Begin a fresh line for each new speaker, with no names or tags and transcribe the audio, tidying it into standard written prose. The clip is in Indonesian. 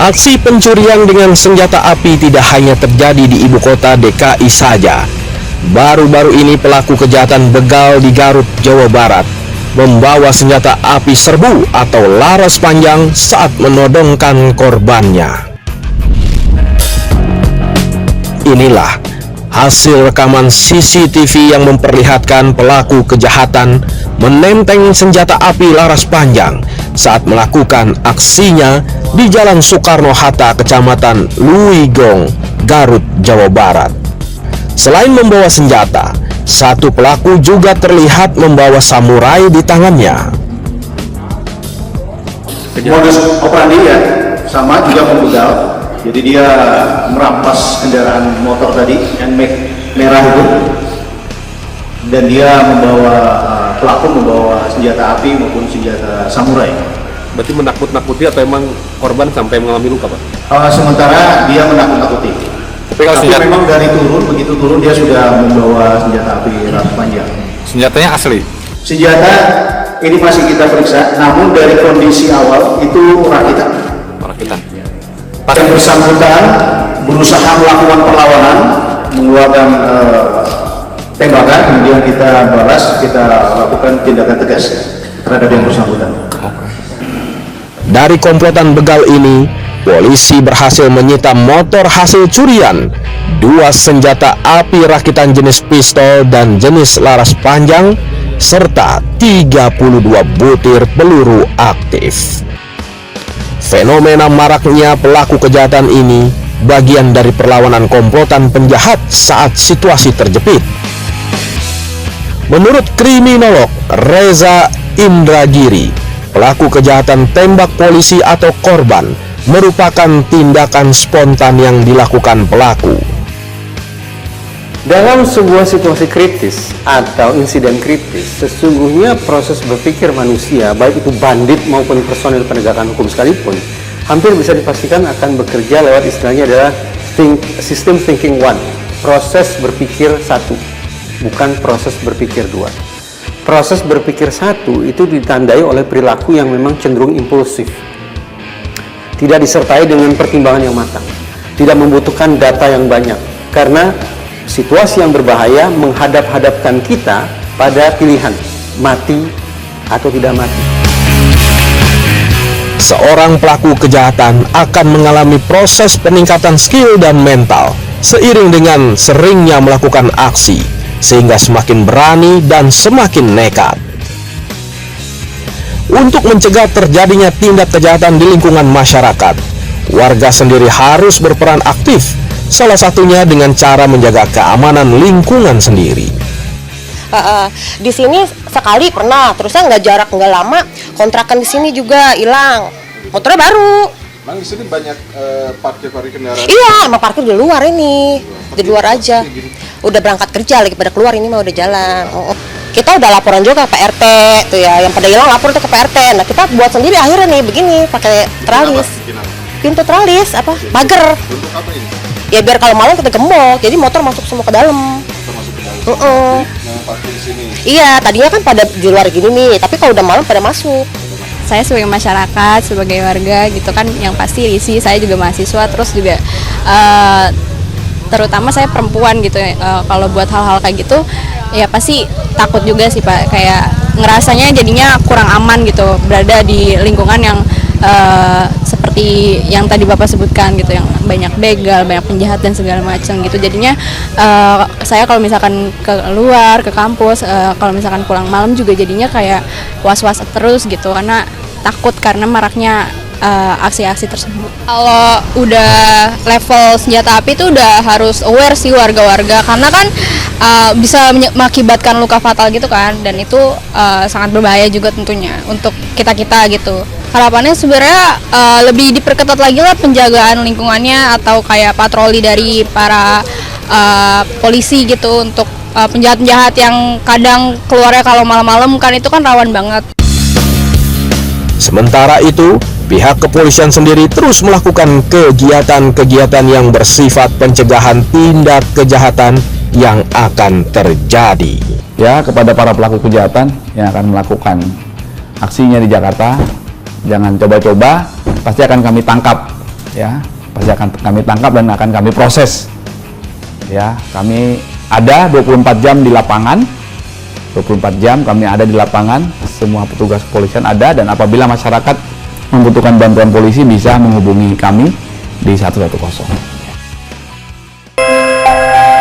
Aksi pencurian dengan senjata api tidak hanya terjadi di ibu kota DKI saja. Baru-baru ini pelaku kejahatan begal di Garut, Jawa Barat membawa senjata api serbu atau laras panjang saat menodongkan korbannya. Inilah hasil rekaman CCTV yang memperlihatkan pelaku kejahatan menenteng senjata api laras panjang saat melakukan aksinya di Jalan Soekarno-Hatta, Kecamatan Luigong, Garut, Jawa Barat. Selain membawa senjata, satu pelaku juga terlihat membawa samurai di tangannya.
Modus operandi ya, sama juga membegal. Jadi dia merampas kendaraan motor tadi, NMAX merah itu, dan dia pelaku membawa senjata api maupun senjata samurai.
Berarti menakut-nakuti atau emang korban sampai mengalami luka, Pak?
Sementara dia menakut-nakuti. Tapi memang dari begitu turun dia sudah membawa senjata api laras panjang.
Senjatanya asli?
Senjata ini masih kita periksa, namun dari kondisi awal itu rakitan.
Rakitan.
Yang bersangkutan berusaha melakukan perlawanan, mengeluarkan tembakan, kemudian kita balas, kita lakukan tindakan tegas terhadap yang bersangkutan.
Dari komplotan begal ini, polisi berhasil menyita motor hasil curian, 2 senjata api rakitan jenis pistol dan jenis laras panjang, serta 32 butir peluru aktif. Fenomena maraknya pelaku kejahatan ini bagian dari perlawanan komplotan penjahat saat situasi terjepit. Menurut kriminolog Reza Indragiri, pelaku kejahatan tembak polisi atau korban merupakan tindakan spontan yang dilakukan pelaku.
Dalam sebuah situasi kritis atau insiden kritis, sesungguhnya proses berpikir manusia, baik itu bandit maupun personil penegakan hukum sekalipun, hampir bisa dipastikan akan bekerja lewat istilahnya adalah sistem thinking one, proses berpikir satu, bukan proses berpikir dua. Proses berpikir satu itu ditandai oleh perilaku yang memang cenderung impulsif, tidak disertai dengan pertimbangan yang matang, tidak membutuhkan data yang banyak, karena situasi yang berbahaya menghadap-hadapkan kita pada pilihan mati atau tidak mati.
Seorang pelaku kejahatan akan mengalami proses peningkatan skill dan mental seiring dengan seringnya melakukan aksi, sehingga semakin berani dan semakin nekat. Untuk mencegah terjadinya tindak kejahatan di lingkungan masyarakat, warga sendiri harus berperan aktif, salah satunya dengan cara menjaga keamanan lingkungan sendiri.
Di sini sekali pernah, terusnya nggak lama kontrakan di sini juga hilang, motornya baru.
Memang di sini banyak parkir kendaraan.
Iya, emang parkir di luar ini, di luar aja. Udah berangkat kerja lagi pada keluar ini mah udah jalan. Kita udah laporan juga ke PRT tuh ya, yang pada hilang lapor tuh ke PRT. Nah kita buat sendiri akhirnya nih begini, pakai teralis, pintu teralis pagar.
Untuk apa ini?
Ya biar kalau malam kita gembok, jadi motor masuk semua ke dalam.
Yang parkir di sini.
Iya, tadinya kan pada di luar gini nih, tapi kalau udah malam pada masuk.
Saya sebagai masyarakat, sebagai warga gitu kan, yang pasti risih, saya juga mahasiswa, terus juga terutama saya perempuan gitu, kalau buat hal-hal kayak gitu, ya pasti takut juga sih Pak, kayak ngerasanya jadinya kurang aman gitu, berada di lingkungan yang seperti yang tadi Bapak sebutkan gitu, yang banyak begal, banyak penjahat dan segala macam gitu. Jadinya saya kalau misalkan keluar ke kampus, kalau misalkan pulang malam juga jadinya kayak was-was terus gitu, karena takut karena maraknya aksi-aksi tersebut. Kalau udah level senjata api itu udah harus aware sih warga-warga, karena kan bisa mengakibatkan luka fatal gitu kan, dan itu sangat berbahaya juga tentunya untuk kita-kita gitu. Harapannya sebenarnya lebih diperketat lagi lah penjagaan lingkungannya, atau kayak patroli dari para polisi gitu untuk penjahat-penjahat yang kadang keluarnya kalau malam-malam kan, itu kan rawan banget.
Sementara itu, pihak kepolisian sendiri terus melakukan kegiatan-kegiatan yang bersifat pencegahan tindak kejahatan yang akan terjadi.
Ya, kepada para pelaku kejahatan yang akan melakukan aksinya di Jakarta, jangan coba-coba, pasti akan kami tangkap ya pasti akan kami tangkap dan akan kami proses. Ya, kami ada 24 jam di lapangan. 24 jam kami ada di lapangan, semua petugas kepolisian ada, dan apabila masyarakat membutuhkan bantuan polisi bisa menghubungi kami di 110.